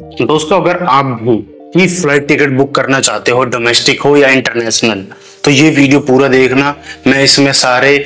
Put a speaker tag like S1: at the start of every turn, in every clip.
S1: दोस्तों, अगर आप भी फ्लाइट टिकट बुक करना चाहते हो, डोमेस्टिक हो या इंटरनेशनल, तो ये वीडियो पूरा देखना। मैं इसमें सारे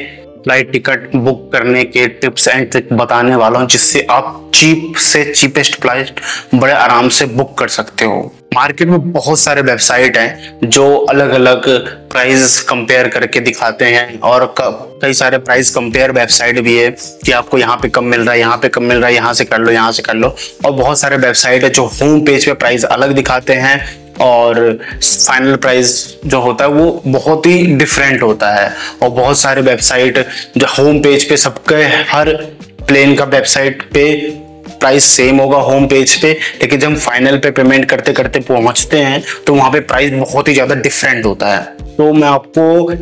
S1: फ्लाइट टिकट बुक करने के टिप्स एंड ट्रिक बताने वाला हूं, जिससे आप चीप से चीपेस्ट फ्लाइट बड़े आराम से बुक कर सकते हो। मार्केट में बहुत सारे वेबसाइट हैं जो अलग अलग प्राइस कंपेयर करके दिखाते हैं, और कई सारे प्राइस कंपेयर वेबसाइट भी है कि आपको यहाँ पे कम मिल रहा है, यहाँ पे कम मिल रहा है, यहाँ से कर लो, यहाँ से कर लो। और बहुत सारे वेबसाइट है जो होम पेज पे प्राइस अलग दिखाते हैं और फाइनल प्राइस जो होता है वो बहुत ही डिफरेंट होता है। और बहुत सारे वेबसाइट जो होम पेज पे सबके हर प्लेन का वेबसाइट पे प्राइस सेम होगा होम पेज पे, लेकिन जब हम फाइनल पे पेमेंट करते करते पहुंचते हैं तो वहां पे प्राइस बहुत ही ज्यादा डिफरेंट होता है। तो मैं आपको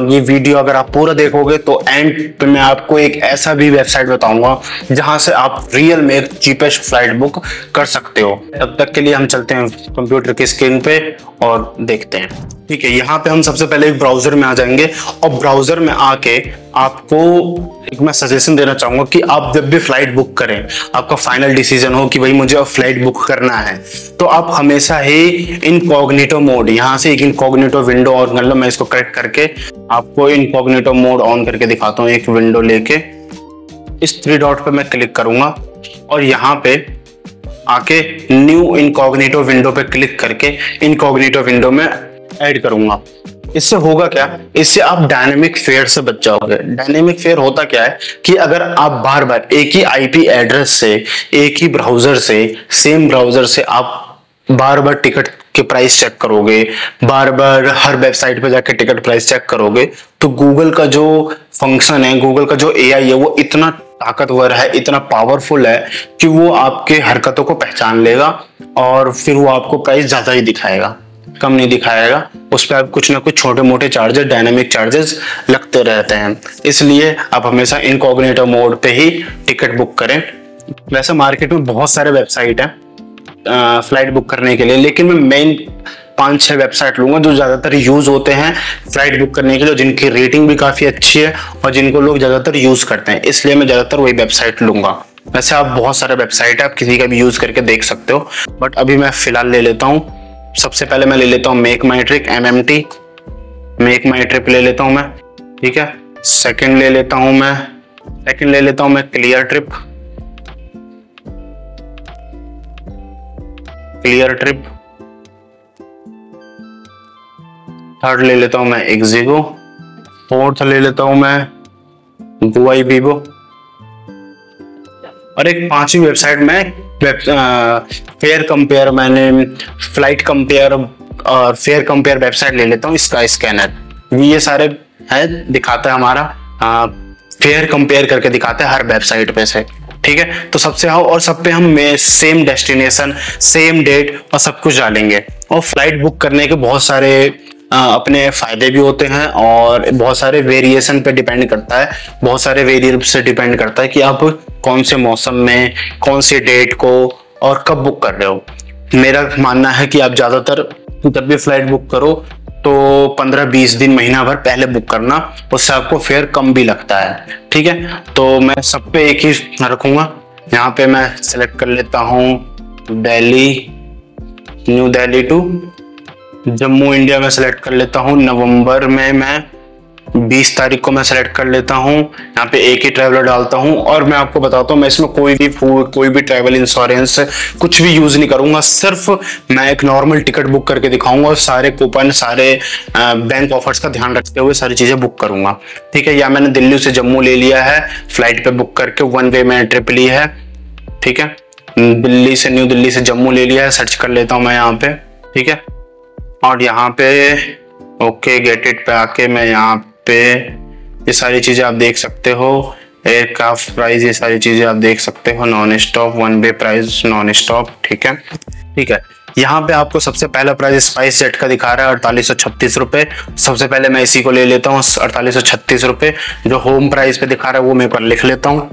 S1: ये वीडियो अगर आप पूरा देखोगे तो एंड पे मैं आपको एक ऐसा भी वेबसाइट बताऊंगा जहां से आप रियल में एक चीपेस्ट फ्लाइट बुक कर सकते हो। तब तक के लिए हम चलते हैं कंप्यूटर की स्क्रीन पे और देखते हैं। ठीक है, यहाँ पे हम सबसे पहले एक ब्राउजर में आ जाएंगे और ब्राउजर में आके आपको एक मैं सजेशन देना चाहूंगा कि आप जब भी फ्लाइट बुक करें, आपका फाइनल डिसीजन हो कि भाई मुझे अब फ्लाइट बुक करना है, तो आप हमेशा ही इनकॉग्निटो मोड, यहाँ से एक इनकॉग्निटो विंडो ऑन कर लो। मैं इसको करेक्ट करके आपको इनकॉग्निटो मोड ऑन करके दिखाता हूँ। एक विंडो लेके इस 3 डॉट पे मैं क्लिक करूंगा और यहाँ पे आके न्यू इनकॉग्निटो विंडो पे क्लिक करके इनकॉग्निटो विंडो में ऐड करूंगा। इससे होगा क्या, इससे आप डायनेमिक फेयर से बच जाओगे। डायनेमिक फेयर होता क्या है कि अगर आप बार बार एक ही आईपी एड्रेस से, एक ही ब्राउजर से, सेम ब्राउजर से आप बार बार टिकट के प्राइस चेक करोगे, बार बार हर वेबसाइट पे जाकर टिकट प्राइस चेक करोगे, तो गूगल का जो फंक्शन है, गूगल का जो एआई है, वो इतना ताकतवर है, इतना पावरफुल है कि वो आपके हरकतों को पहचान लेगा और फिर वो आपको प्राइस ज्यादा ही दिखाएगा, कम नहीं दिखाएगा। उस पर आप कुछ ना कुछ छोटे मोटे चार्जेस, डायनामिक चार्जेस लगते रहते हैं। इसलिए आप हमेशा इनकॉग्निटो मोड पे ही टिकट बुक करें। वैसे मार्केट में बहुत सारे वेबसाइट हैं फ्लाइट बुक करने के लिए, लेकिन मैं मेन 5-6 वेबसाइट लूंगा जो ज्यादातर यूज होते हैं फ्लाइट बुक करने के लिए, जिनकी रेटिंग भी काफी अच्छी है और जिनको लोग ज्यादातर यूज करते हैं। इसलिए मैं ज्यादातर वही वेबसाइट लूंगा। वैसे आप बहुत सारे वेबसाइट है, आप किसी का भी यूज करके देख सकते हो, बट अभी मैं फिलहाल ले लेता हूँ। सबसे पहले मैं ले लेता हूँ मेक माई ट्रिप, MMT मेक माई ट्रिप ले लेता हूँ मैं। ठीक है, सेकंड ले लेता हूँ मैं क्लियर ट्रिप, थर्ड ले लेता हूँ मैं एक्सिगो, फोर्थ ले लेता हूँ मैं गुआई बीबो, और एक 5वीं वेबसाइट में फेयर कंपेयर, मैंने फ्लाइट कंपेयर और फेयर कंपेयर वेबसाइट ले लेता हूँ, स्काई स्कैनर। ये सारे है, दिखाता है हमारा फेयर कंपेयर करके दिखाता है हर वेबसाइट पे से। ठीक है, तो सबसे आओ और सब पे हम सेम डेस्टिनेशन, सेम डेट और सब कुछ डालेंगे। और फ्लाइट बुक करने के बहुत सारे अपने फायदे भी होते हैं और बहुत सारे वेरिएशन पे डिपेंड करता है, बहुत सारे वेरिएबल से डिपेंड करता है कि आप कौन से मौसम में, कौन से डेट को और कब बुक कर रहे हो। मेरा मानना है कि आप ज्यादातर जब भी फ्लाइट बुक करो तो 15-20 दिन, महीना भर पहले बुक करना, उससे आपको फेयर कम भी लगता है। ठीक है, तो मैं सब पे एक ही रखूंगा। यहाँ पे मैं सेलेक्ट कर लेता हूँ Delhi, New Delhi to Jammu India में सेलेक्ट कर लेता हूँ। नवंबर में मैं 20 तारीख को मैं सेलेक्ट कर लेता हूँ। यहाँ पे एक ही ट्रैवलर डालता हूँ और मैं आपको बताता हूँ, मैं इसमें कोई भी ट्रैवल इंश्योरेंस कुछ भी यूज नहीं करूंगा। सिर्फ मैं एक नॉर्मल टिकट बुक करके दिखाऊंगा और सारे कूपन, सारे बैंक ऑफर्स का ध्यान रखते हुए सारी चीजें बुक करूंगा। ठीक है, या मैंने दिल्ली से जम्मू ले लिया है, फ्लाइट पे बुक करके 1 वे मैंने ट्रिप ली है। ठीक है, दिल्ली से, न्यू दिल्ली से जम्मू ले लिया है, सर्च कर लेता हूँ मैं यहाँ पे। ठीक है, और यहाँ पे ओके गेट इट पे आके मैं यहाँ पे ये सारी चीजें आप देख सकते हो, एयरक्राफ्ट प्राइस, ये सारी चीजें आप देख सकते हो, नॉन स्टॉप, 1 वे प्राइस, नॉन स्टॉप। ठीक है, यहाँ पे आपको सबसे पहला प्राइस स्पाइस जेट का दिखा रहा है 4836 रुपए। सबसे पहले मैं इसी को ले लेता हूँ 4836 रुपए। जो होम प्राइस पे दिखा रहा है वो मैं पर लिख लेता हूँ।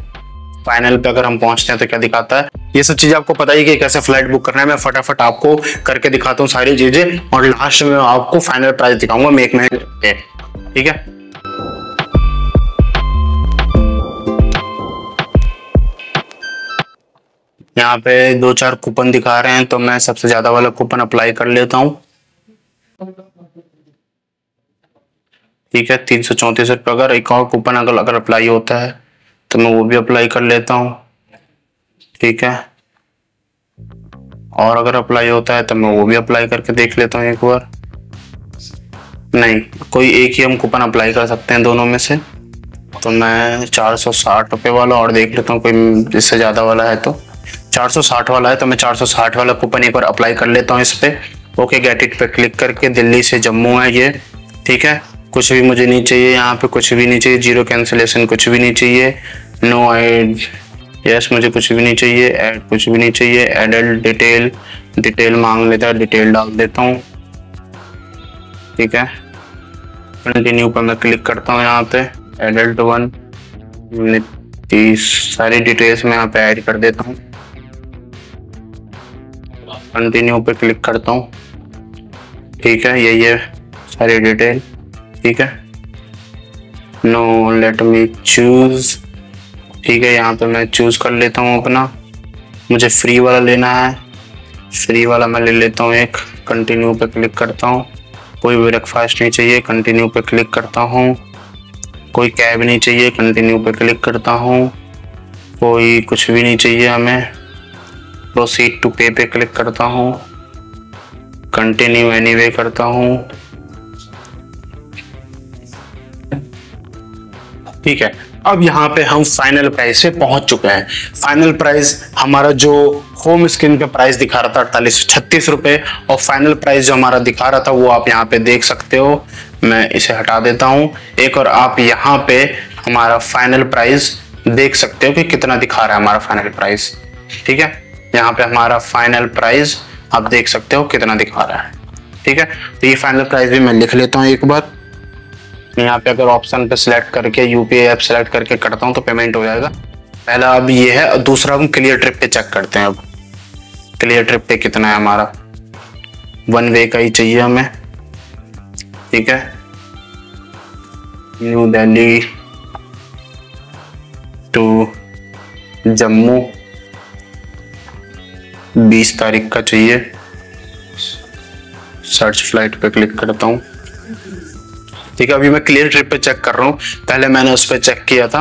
S1: फाइनल पे अगर हम पहुंचते हैं तो क्या दिखाता है, ये सब चीजें आपको पता ही कि कैसे फ्लाइट बुक करना है। मैं फटाफट आपको करके दिखाता हूँ सारी चीजें और लास्ट में आपको फाइनल प्राइस दिखाऊंगा मेक माई ट्रिप पे। ठीक है, यहाँ पे 2-4 कूपन दिखा रहे हैं, तो मैं सबसे ज्यादा वाला कूपन अप्लाई कर लेता हूँ। ठीक है, 334 रुपये। अगर एक और कूपन अगर अप्लाई होता है तो मैं वो भी अप्लाई कर लेता हूँ। ठीक है, और अगर अप्लाई होता है तो मैं वो भी अप्लाई करके देख लेता हूँ एक बार। नहीं, कोई एक ही हम कूपन अप्लाई कर सकते हैं दोनों में से। तो मैं 460 रुपये वाला और देख लेता हूँ, कोई इससे ज्यादा वाला है तो। 460 वाला है तो मैं 460 वाला कूपन एक बार अप्लाई कर लेता हूँ इस पे। ओके, गेट इट पे क्लिक करके। दिल्ली से जम्मू है ये। ठीक है, कुछ भी मुझे नहीं चाहिए यहाँ पे, कुछ भी नहीं चाहिए, जीरो कैंसिलेशन कुछ भी नहीं चाहिए, नो ऐड, यस मुझे कुछ भी नहीं चाहिए, ऐड कुछ भी नहीं चाहिए, एडल्ट डिटेल मांग लेता है, डिटेल डाल देता हूँ। ठीक है, कंटिन्यू पर मैं क्लिक करता हूँ। यहाँ पे एडल्ट 1 सारी डिटेल्स मैं यहाँ पे ऐड कर देता हूँ। कंटिन्यू पे क्लिक करता हूँ। ठीक है, ये सारी डिटेल। ठीक है, नो लेट मी चूज। ठीक है, यहाँ पे मैं चूज कर लेता हूँ अपना। मुझे फ्री वाला लेना है, फ्री वाला मैं ले लेता हूँ एक। कंटिन्यू पे क्लिक करता हूँ। कोई ब्रेकफास्ट नहीं चाहिए, कंटिन्यू पे क्लिक करता हूँ। कोई कैब नहीं चाहिए, कंटिन्यू पे क्लिक करता हूँ। कोई कुछ भी नहीं चाहिए हमें, प्रोसीड टू पे पे क्लिक करता हूँ। कंटिन्यू एनीवे करता हूँ। ठीक है, अब यहाँ पे हम फाइनल प्राइस पे पहुंच चुके हैं। फाइनल प्राइस हमारा जो होम स्क्रीन पे प्राइस दिखा रहा था 4836 रुपए, और फाइनल प्राइस जो हमारा दिखा रहा था वो आप यहाँ पे देख सकते हो। मैं इसे हटा देता हूँ एक, और आप यहाँ पे हमारा फाइनल प्राइस देख सकते हो कि कितना दिखा रहा है हमारा फाइनल प्राइस। ठीक है, यहाँ पे हमारा फाइनल प्राइस आप देख सकते हो कितना दिखा रहा है। ठीक है, तो ये फाइनल प्राइस भी मैं लिख लेता हूँ एक बार। यहाँ पे अगर ऑप्शन पे सिलेक्ट करके यूपीआई ऐप सिलेक्ट करके करता हूँ तो पेमेंट हो जाएगा। पहला अब ये है, दूसरा हम क्लियर ट्रिप पे चेक करते हैं। अब क्लियर ट्रिप पे कितना है हमारा, 1 वे का ही चाहिए हमें। ठीक है, न्यू दिल्ली टू जम्मू 20 तारीख का चाहिए। सर्च फ्लाइट पे क्लिक करता हूँ। ठीक है, अभी मैं क्लियर ट्रिप पे चेक कर रहा हूँ, पहले मैंने उस पर चेक किया था,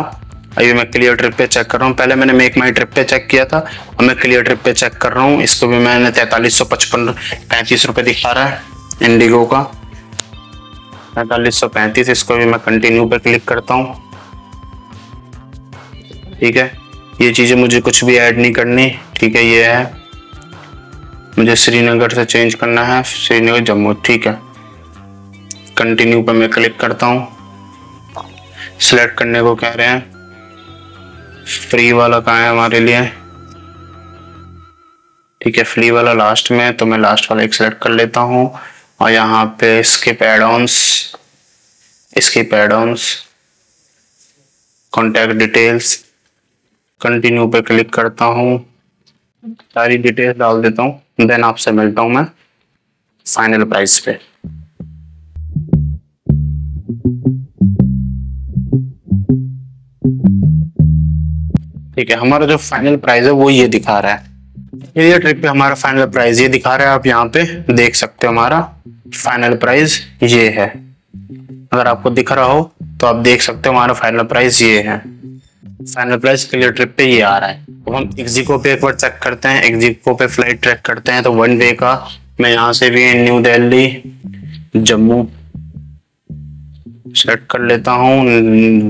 S1: अभी मैं क्लियर ट्रिप पे चेक कर रहा हूँ। पहले मैंने मेक माई ट्रिप पे चेक किया था, अब मैं क्लियर ट्रिप पे चेक कर रहा हूँ। इसको भी मैंने 4335 रुपये दिखा रहा है इंडिगो का, 4335। इसको भी मैं कंटिन्यू पे क्लिक करता हूँ। ठीक है, ये चीजें मुझे कुछ भी ऐड नहीं करनी। ठीक है, ये है, मुझे श्रीनगर से चेंज करना है, श्रीनगर जम्मू। ठीक है, कंटिन्यू पर मैं क्लिक करता हूँ। सिलेक्ट करने को कह रहे हैं, फ्री वाला कहाँ है हमारे लिए। ठीक है, फ्री वाला लास्ट में है, तो मैं लास्ट वाला एक सिलेक्ट कर लेता हूँ। और यहाँ पे skip add ons, contact details, continue पे क्लिक करता हूँ, सारी डिटेल्स डाल देता हूँ। देन आपसे मिलता हूँ मैं फाइनल प्राइस पे। ठीक है, हमारा जो फाइनल प्राइस है वो ये दिखा रहा है। क्लियर ट्रिप पे हमारा फाइनल प्राइस ये दिखा रहा है, आप यहाँ पे देख सकते हो हमारा फाइनल प्राइस ये है। अगर आपको दिख रहा हो तो आप देख सकते हो हमारा फाइनल प्राइस ये है। फाइनल प्राइस क्लियर ट्रिप पे ये आ रहा है। अब हम एक्जिको पे एक बार चेक करते हैं, एक्जिको पे फ्लाइट ट्रैक करते हैं। तो 1 वे का मैं यहाँ से भी न्यू दिल्ली जम्मू सेट कर लेता हूँ।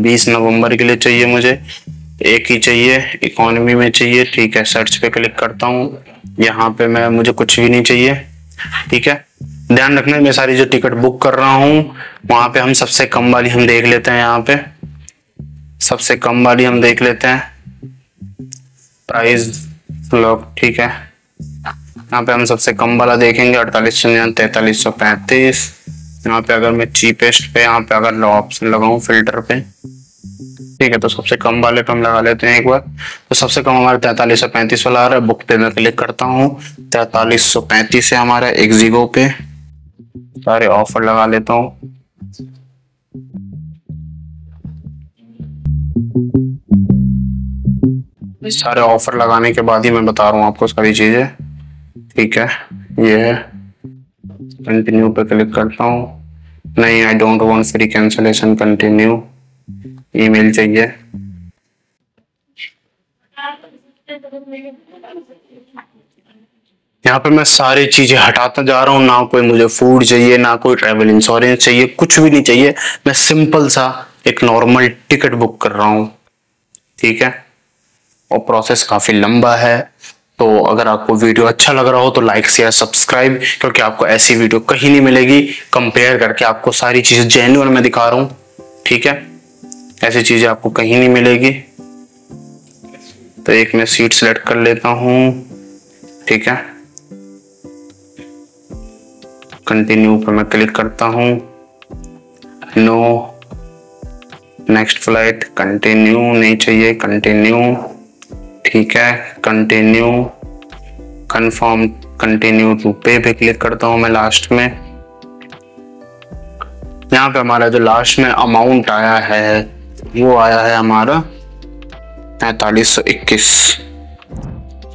S1: 20 नवंबर के लिए चाहिए मुझे, एक ही चाहिए, इकोनॉमी में चाहिए। ठीक है, सर्च पे क्लिक करता हूँ। यहाँ पे मुझे कुछ भी नहीं चाहिए। ठीक है, ध्यान रखना मैं सारी जो टिकट बुक कर रहा हूँ वहां पे हम सबसे कम वाली हम देख लेते हैं। यहाँ पे सबसे कम वाली हम देख लेते हैं, प्राइस लॉक। ठीक है, यहाँ पे हम सबसे कम वाला देखेंगे, 4335। यहाँ पे अगर मैं चीपेस्ट पे यहाँ पे अगर ऑप्शन लगाऊं फिल्टर पे, ठीक है, तो सबसे कम वाले पे हम लगा लेते हैं एक बार। तो सबसे कम हमारा 4335 वाला आ रहा है। बुक पे मैं क्लिक करता हूँ, 4335 है हमारा। एक्जिगो पे सारे ऑफर लगा लेता हूँ। सारे ऑफर लगाने के बाद ही मैं बता रहा हूँ आपको सारी चीजें। ठीक है, ये है, कंटिन्यू पे क्लिक करता हूँ। नहीं, I don't want free cancellation, continue. Email चाहिए। यहाँ पे मैं सारी चीजें हटाता जा रहा हूँ। ना कोई मुझे फूड चाहिए, ना कोई ट्रैवल इंश्योरेंस चाहिए, कुछ भी नहीं चाहिए। मैं सिंपल सा एक नॉर्मल टिकट बुक कर रहा हूँ। ठीक है, और प्रोसेस काफी लंबा है। तो अगर आपको वीडियो अच्छा लग रहा हो तो लाइक शेयर सब्सक्राइब, क्योंकि आपको ऐसी वीडियो कहीं नहीं मिलेगी। कंपेयर करके आपको सारी चीजें जेन्युइन में दिखा रहा हूँ। ठीक है, ऐसी चीजें आपको कहीं नहीं मिलेगी। तो एक मैं सीट सेलेक्ट कर लेता हूँ। ठीक है, कंटिन्यू पर मैं क्लिक करता हूँ। नो, नेक्स्ट फ्लाइट, कंटिन्यू नहीं चाहिए, कंटिन्यू। ठीक है, कंटिन्यू, कंफर्म, कंटिन्यू टू पे पे क्लिक करता हूँ मैं लास्ट में। यहाँ पे हमारा जो लास्ट में अमाउंट आया है वो आया है हमारा 4521।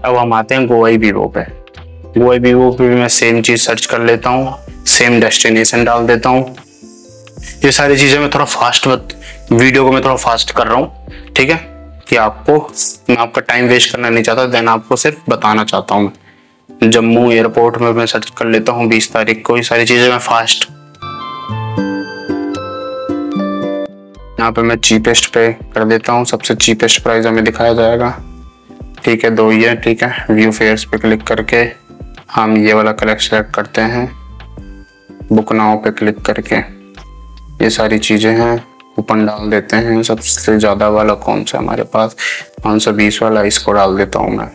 S1: अब हम आते हैं GoIBibo पे। GoIBibo पे भी मैं सेम चीज सर्च कर लेता हूँ, सेम डेस्टिनेशन डाल देता हूँ। ये सारी चीजें मैं थोड़ा फास्ट, वीडियो को मैं थोड़ा फास्ट कर रहा हूँ। ठीक है, कि मैं आपका टाइम वेस्ट करना नहीं चाहता, देन आपको सिर्फ बताना चाहता हूँ। मैं जम्मू एयरपोर्ट में मैं सर्च कर लेता हूँ 20 तारीख को। ये सारी चीजें मैं फास्ट। यहाँ पे मैं चीपेस्ट पे कर देता हूँ, सबसे चीपेस्ट प्राइस हमें दिखाया जाएगा। ठीक है, 2 ही है। ठीक है, व्यू फेयर्स पे क्लिक करके हम ये वाला कलेक्ट सेलेक्ट करते हैं। बुक नाउ पे क्लिक करके ये सारी चीजें हैं, कूपन डाल देते हैं। सबसे ज्यादा वाला कौन सा हमारे पास, 520 वाला, इसको डाल देता हूँ मैं।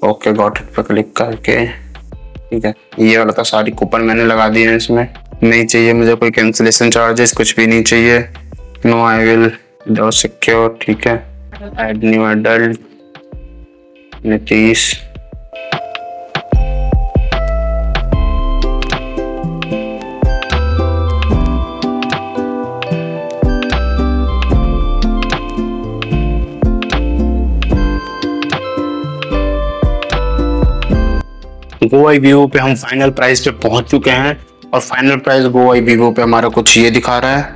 S1: ओके, गॉट इट पे क्लिक करके। ठीक है, ये वाला तो सारी कूपन मैंने लगा दिए हैं इसमें। नहीं चाहिए मुझे कोई कैंसिलेशन चार्जेस, कुछ भी नहीं चाहिए। No, I will do secure. ठीक है, add new adult, Nitish. GoIBibo पे हम फाइनल प्राइस पे पहुंच चुके हैं और फाइनल प्राइस GoIBibo पे हमारा कुछ ये दिखा रहा है।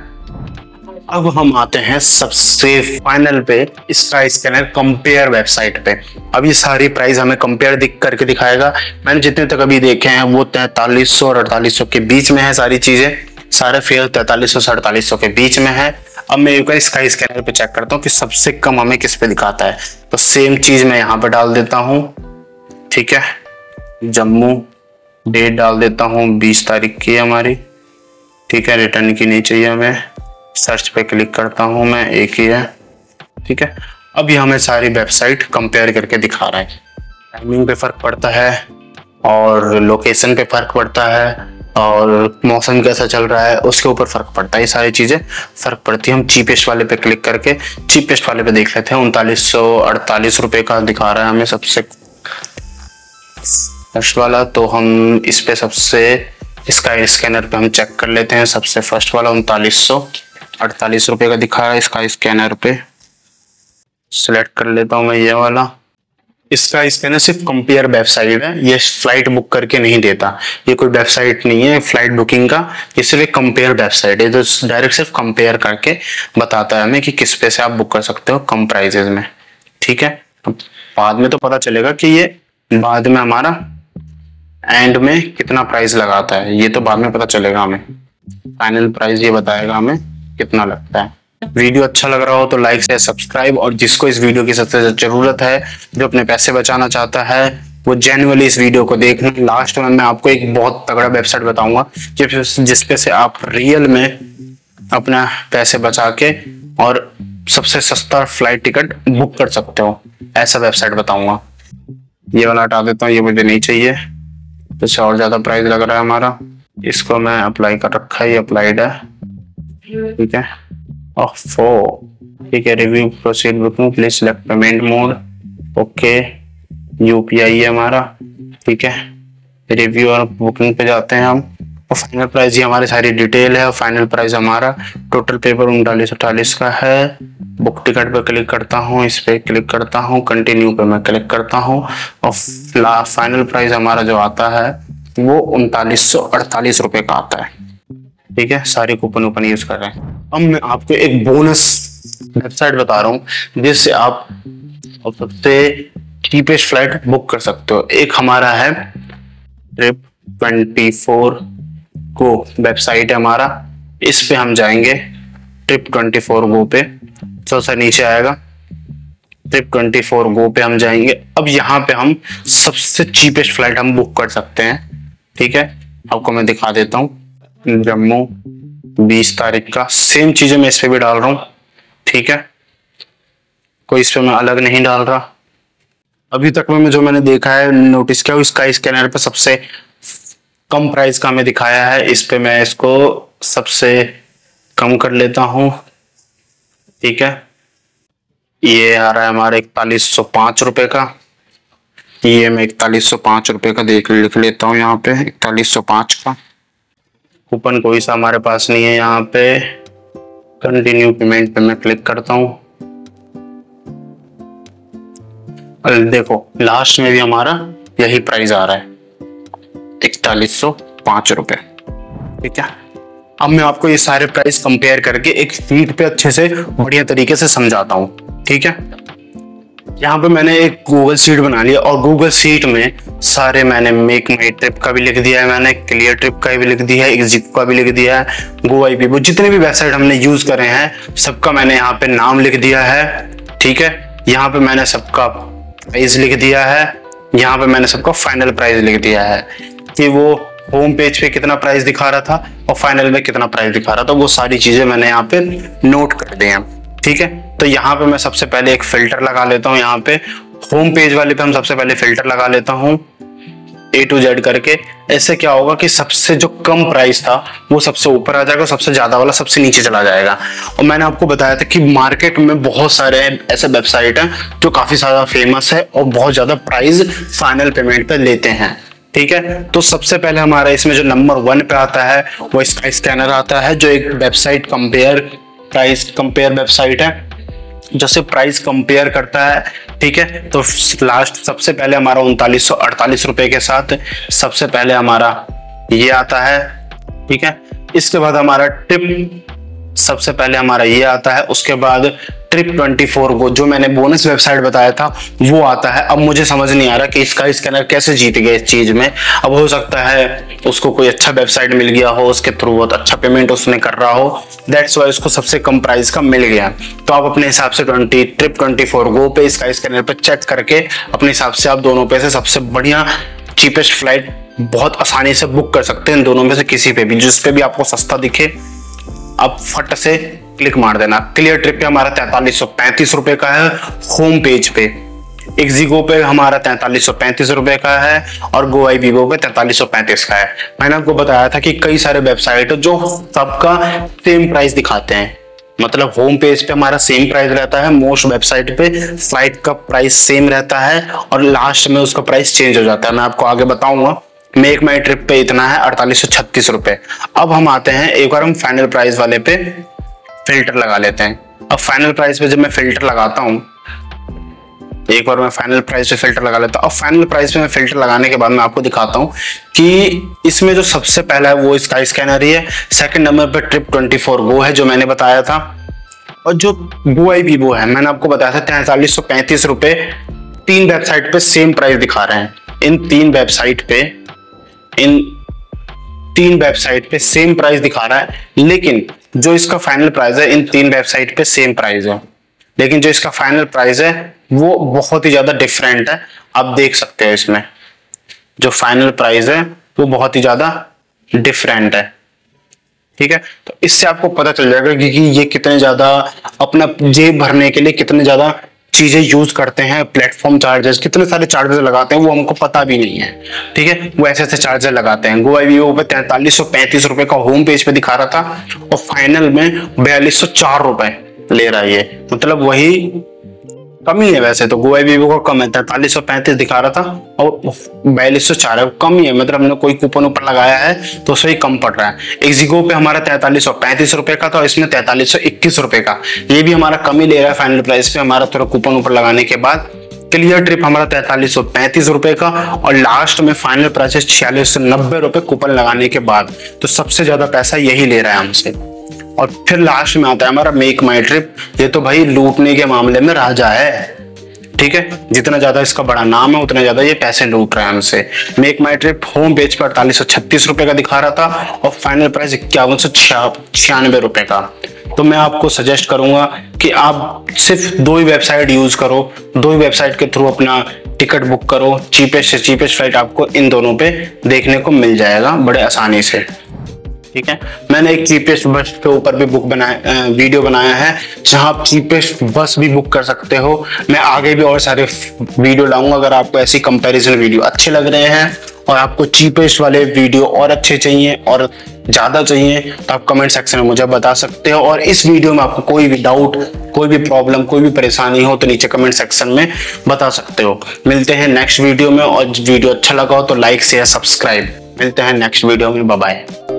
S1: अब हम आते हैं सबसे फाइनल पे, इसका स्कैनर कंपेयर वेबसाइट पे। अब ये सारी प्राइस हमें कंपेयर करके दिखाएगा। मैंने जितने तक अभी देखे हैं वो 4300 और 4800 के बीच में है सारी चीजें। सारे फेयर 4300 से 4800 के बीच में है। अब मैं एक बार इसका स्कैनर पे चेक करता हूँ कि सबसे कम हमें किस पे दिखाता है। तो सेम चीज मैं यहाँ पे डाल देता हूँ। ठीक है, जम्मू, डेट डाल देता हूँ 20 तारीख की हमारी। ठीक है, रिटर्न की नहीं चाहिए हमें। सर्च पे क्लिक करता हूँ मैं, एक ही है। ठीक है, अब ये हमें सारी वेबसाइट कंपेयर करके दिखा रहा है। टाइमिंग पे फर्क पड़ता है और लोकेशन पे फर्क पड़ता है और मौसम कैसा चल रहा है उसके ऊपर फर्क पड़ता है। ये सारी चीजें फर्क पड़ती है। हम चीपेस्ट वाले पे क्लिक करके चीपेस्ट वाले पे देख लेते हैं। 3948 रुपए का दिखा रहा है हमें सबसे फर्स्ट वाला। तो हम इस पे सबसे, इसका स्कैनर पे हम चेक कर लेते हैं। सबसे फर्स्ट वाला 3948 रुपए का दिखा रहा है इसका स्कैनर पे। सिलेक्ट कर लेता हूँ मैं ये वाला। इसका स्कैनर सिर्फ कंपेयर वेबसाइट है, ये फ्लाइट बुक करके नहीं देता। ये कोई वेबसाइट नहीं है फ्लाइट बुकिंग का, ये सिर्फ एक कंपेयर वेबसाइट है। तो डायरेक्ट सिर्फ कंपेयर करके बताता है हमें कि किस पे से आप बुक कर सकते हो कम प्राइजेस में। ठीक है, बाद में तो पता चलेगा कि ये बाद में हमारा एंड में कितना प्राइस लगाता है, ये तो बाद में पता चलेगा हमें। फाइनल प्राइस ये बताएगा हमें कितना लगता है। वीडियो अच्छा लग रहा हो तो लाइक से सब्सक्राइब, और जिसको इस वीडियो की सबसे जरूरत है, जो अपने पैसे बचाना चाहता है, वो जेन्युइनली इस वीडियो को देखना। लास्ट में मैं आपको एक बहुत तगड़ा वेबसाइट बताऊंगा जिसपे से आप रियल में अपना पैसे बचा के और सबसे सस्ता फ्लाइट टिकट बुक कर सकते हो, ऐसा वेबसाइट बताऊंगा। ये वाला हटा देता हूँ, ये मुझे नहीं चाहिए, इससे और ज्यादा प्राइस लग रहा है हमारा। इसको मैं अप्लाई कर रखा है, ये अप्लाइड है। ठीक है, ठीक है, review proceed booking, please select payment mode. Okay, UPI है हमारा। ठीक है, रिव्यू और बुकिंग पे जाते हैं हम और फाइनल प्राइस ये हमारी सारी डिटेल है। और फाइनल प्राइस हमारा टोटल पेपर 3948 का है। बुक टिकट पे क्लिक करता हूँ, इस पे क्लिक करता हूँ, कंटिन्यू पे मैं क्लिक करता हूँ और फाइनल प्राइस हमारा जो आता है वो 3948 रुपए का आता है। ठीक है, सारे कूपन ओपन यूज कर रहे हैं। अब मैं आपको एक बोनस वेबसाइट बता रहा हूँ जिससे आप सबसे चीपेस्ट फ्लाइट बुक कर सकते हो। एक हमारा है Trip24 Go वेबसाइट है हमारा। इस पे हम जाएंगे Trip24 Go पे, सबसे नीचे आएगा Trip24 Go पे हम जाएंगे। अब यहाँ पे हम सबसे चीपेस्ट फ्लाइट हम बुक कर सकते हैं। ठीक है, आपको मैं दिखा देता हूँ। जम्मू 20 तारीख का, सेम चीजें मैं इस पे भी डाल रहा हूँ। ठीक है, कोई इस पे मैं अलग नहीं डाल रहा। अभी तक में जो मैंने देखा है, नोटिस किया, स्काई स्कैनर पे सबसे कम प्राइस का हमें दिखाया है। इस पे मैं इसको सबसे कम कर लेता हूँ। ठीक है, ये आ रहा है हमारे 4105 रुपए का। ये मैं 4105 रुपए का लिख लेता हूँ यहाँ पे, 4105 का। कूपन कोई सा हमारे पास नहीं है। यहाँ पे कंटिन्यू पेमेंट पे मैं क्लिक करता हूँ। देखो लास्ट में भी हमारा यही प्राइस आ रहा है, 4105 रुपए। ठीक है, अब मैं आपको ये सारे प्राइस कंपेयर करके एक शीट पे अच्छे से बढ़िया तरीके से समझाता हूँ। ठीक है, यहाँ पे मैंने एक गूगल शीट बना लिया और गूगल शीट में सारे मैंने मेक माई ट्रिप का भी लिख दिया है, मैंने क्लियर ट्रिप का भी लिख दिया है, एग्जिको का भी लिख दिया है, GoIBIBO, जितने भी वेबसाइट हमने यूज करे हैं सबका मैंने यहाँ पे नाम लिख दिया है। ठीक है, यहाँ पे मैंने सबका प्राइस लिख दिया है, यहाँ पे मैंने सबका फाइनल प्राइस लिख दिया है कि वो होम पेज पे कितना प्राइस दिखा रहा था और फाइनल में कितना प्राइस दिखा रहा था। वो सारी चीजें मैंने यहाँ पे नोट कर दी हैं। ठीक है, तो यहाँ पे मैं सबसे पहले एक फिल्टर लगा लेता हूँ। यहाँ पे होम पेज वाले पे हम सबसे पहले फिल्टर लगा लेता हूँ A to Z करके। ऐसे क्या होगा कि सबसे जो कम प्राइस था वो सबसे ऊपर आ जाएगा, सबसे ज्यादा वाला सबसे नीचे चला जाएगा। और मैंने आपको बताया था कि मार्केट में बहुत सारे ऐसे वेबसाइट हैं जो काफी ज्यादा फेमस है और बहुत ज्यादा प्राइस फाइनल पेमेंट पे लेते हैं। ठीक है, तो सबसे पहले हमारा इसमें जो नंबर 1 पे आता है वो स्काई स्कैनर आता है, जो एक वेबसाइट प्राइस कंपेयर वेबसाइट है, जैसे प्राइस कंपेयर करता है। ठीक है, तो लास्ट सबसे पहले हमारा 3948 रुपए के साथ सबसे पहले हमारा ये आता है। ठीक है, इसके बाद हमारा ट्रिप सबसे पहले हमारा ये आता है। उसके बाद Trip24 Go जो मैंने बोनस वेबसाइट बताया था वो आता है। अब मुझे समझ नहीं आ रहा कि इसका स्कैनर कैसे जीत गया इस चीज में। अब हो सकता है उसको कोई अच्छा वेबसाइट मिल गया हो, उसके थ्रू बहुत अच्छा पेमेंट उसने कर रहा हो, दैट्स वाई उसको सबसे कम प्राइस का मिल गया। तो आप अपने हिसाब से Trip24 Go पे इसका स्कैनर पे चेक करके अपने हिसाब से आप दोनों पे से सबसे बढ़िया चीपेस्ट फ्लाइट बहुत आसानी से बुक कर सकते हैं। इन दोनों में से किसी पे भी, जिस पे भी आपको सस्ता दिखे आप फट से क्लिक मार देना। क्लियर ट्रिप पे हमारा 4335 रुपए का है होम पेज पे, एग्जिको पे हमारा 4335 रुपए का है और GoIBIBO पे 4335 का है। मैंने आपको बताया था कि कई सारे वेबसाइट जो सबका सेम प्राइस दिखाते हैं, मतलब होम पेज पे हमारा सेम प्राइस रहता है, मोस्ट वेबसाइट पे फ्लाइट का प्राइस सेम रहता है और लास्ट में उसका प्राइस चेंज हो जाता है। मैं आपको आगे बताऊंगा। मेक माई ट्रिप पे इतना है 4836 रुपए। अब हम आते हैं, एक बार हम फाइनल प्राइस वाले पे फिल्टर लगा लेते हैं। अब फाइनल प्राइस पे जब मैं फिल्टर लगाता हूं, एक बार मैं फाइनल प्राइस पे फिल्टर लगा लेता हूं। अब फाइनल प्राइस पे मैं फिल्टर लगाने के बाद मैं आपको दिखाता हूं कि इसमें जो सबसे पहला है वो स्काई स्कैनर ही है। सेकंड नंबर पे Trip24 Go है जो मैंने बताया था, और जो GoIBIBO है मैंने आपको बताया था 4335 रुपए। 3 वेबसाइट पे सेम प्राइस दिखा रहे हैं। इन तीन वेबसाइट पे सेम प्राइस दिखा रहा है, लेकिन जो इसका फाइनल प्राइस है इन 3 वेबसाइट पे सेम प्राइस है, लेकिन जो इसका फाइनल प्राइस है वो बहुत ही ज्यादा डिफरेंट है। आप देख सकते हैं इसमें जो फाइनल प्राइस है वो बहुत ही ज्यादा डिफरेंट है। ठीक है, तो इससे आपको पता चल जाएगा कि ये कितने ज्यादा अपना जेब भरने के लिए कितने ज्यादा चीजें यूज करते हैं, प्लेटफॉर्म चार्जेस, कितने सारे चार्जेस लगाते हैं वो हमको पता भी नहीं है। ठीक है, वो ऐसे ऐसे चार्जेस लगाते हैं। GoIBIBO पे 4335 रुपए का होम पेज पे दिखा रहा था और फाइनल में 4204 रुपए ले रहा है ये, मतलब वही कम ही है वैसे तो, गोवा वीवो का कम है, 4335 दिखा रहा था और 4204 है, कम ही है। मतलब हमने कोई कूपन ऊपर लगाया है तो उससे ही कम पड़ रहा है। एक्जिगो पे हमारा 4335 रुपए का था और इसमें 4321 रुपए का, ये भी हमारा कम ही ले रहा है फाइनल प्राइस पे, हमारा थोड़ा कूपन ऊपर लगाने के बाद। क्लियर ट्रिप हमारा 4335 रुपए का और लास्ट में फाइनल प्राइस 4690 रुपए कूपन लगाने के बाद। तो सबसे ज्यादा पैसा यही ले रहा है हमसे। और फिर लास्ट में आता है हमारा मेक माई ट्रिप, ये तो भाई लूटने के मामले में राजा है। ठीक है, जितना ज्यादा इसका बड़ा नाम है उतना ज्यादा ये पैसे लूट रहा है हमसे। मेक माई ट्रिप होम पेज पर 4836 रुपए का दिखा रहा था और फाइनल प्राइस 5196 रुपए का। तो मैं आपको सजेस्ट करूंगा कि आप सिर्फ 2 ही वेबसाइट यूज करो, 2 ही वेबसाइट के थ्रू अपना टिकट बुक करो। चीपेस्ट से चीपेस्ट फ्लाइट आपको इन दोनों पे देखने को मिल जाएगा बड़े आसानी से। ठीक है, मैंने एक चीपेस्ट बस के ऊपर भी वीडियो बनाया है, जहां आप चीपेस्ट बस भी बुक कर सकते हो। मैं आगे भी और सारे वीडियो लाऊंगा। अगर आपको ऐसी कंपैरिजन वीडियो अच्छे लग रहे हैं और आपको चीपेस्ट वाले वीडियो और अच्छे चाहिए और ज्यादा चाहिए तो आप कमेंट सेक्शन में मुझे बता सकते हो। और इस वीडियो में आपको कोई भी डाउट, कोई भी प्रॉब्लम, कोई भी परेशानी हो तो नीचे कमेंट सेक्शन में बता सकते हो। मिलते हैं नेक्स्ट वीडियो में, और वीडियो अच्छा लगा हो तो लाइक शेयर सब्सक्राइब। मिलते हैं नेक्स्ट वीडियो में, बाय बाय।